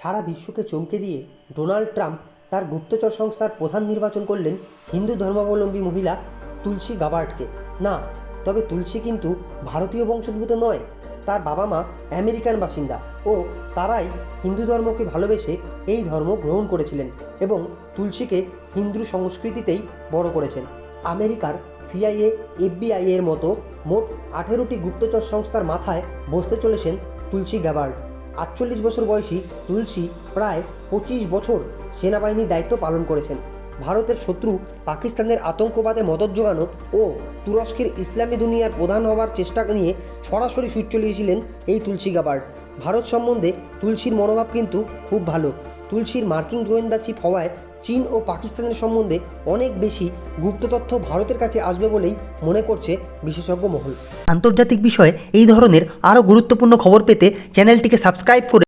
সারা বিশ্বকে চমকে দিয়ে ডোনাল্ড ট্রাম্প তার গুপ্তচর সংস্থার প্রধান নির্বাচন করলেন হিন্দু ধর্মাবলম্বী মহিলা তুলসী গাবার্ডকে। না, তবে তুলসী কিন্তু ভারতীয় বংশোদ্ভূত নয়। তার বাবা মা আমেরিকান বাসিন্দা ও তারাই হিন্দু ধর্মকে ভালোবেসে এই ধর্ম গ্রহণ করেছিলেন এবং তুলসীকে হিন্দু সংস্কৃতিতেই বড় করেছেন। আমেরিকার সিআইএ, এফবিআই এর মতো মোট 18টি গুপ্তচর সংস্থার মাথায় বসতে চলেছেন তুলসী গাবার্ড। 48 বছর বয়সী তুলসী প্রায় 25 বছর সেনাবাহিনীর দায়িত্ব পালন করেছেন। ভারতের শত্রু পাকিস্তানের আতঙ্কবাদে মদদ জোগানো ও তুরস্কের ইসলামী দুনিয়ার প্রধান হওয়ার চেষ্টা নিয়ে সরাসরি সুর চলিয়েছিলেন এই তুলসী গাবার্ড। ভারত সম্বন্ধে তুলসীর মনোভাব কিন্তু খুব ভালো। তুলসীর মার্কিন গোয়েন্দা চিফ হওয়ায় চীন ও পাকিস্তানের সম্বন্ধে অনেক বেশি গুপ্ত তথ্য ভারতের কাছে আসবে বলেই মনে করছে বিশেষজ্ঞ মহল। আন্তর্জাতিক বিষয়ে এই ধরনের আরও গুরুত্বপূর্ণ খবর পেতে চ্যানেলটিকে সাবস্ক্রাইব করে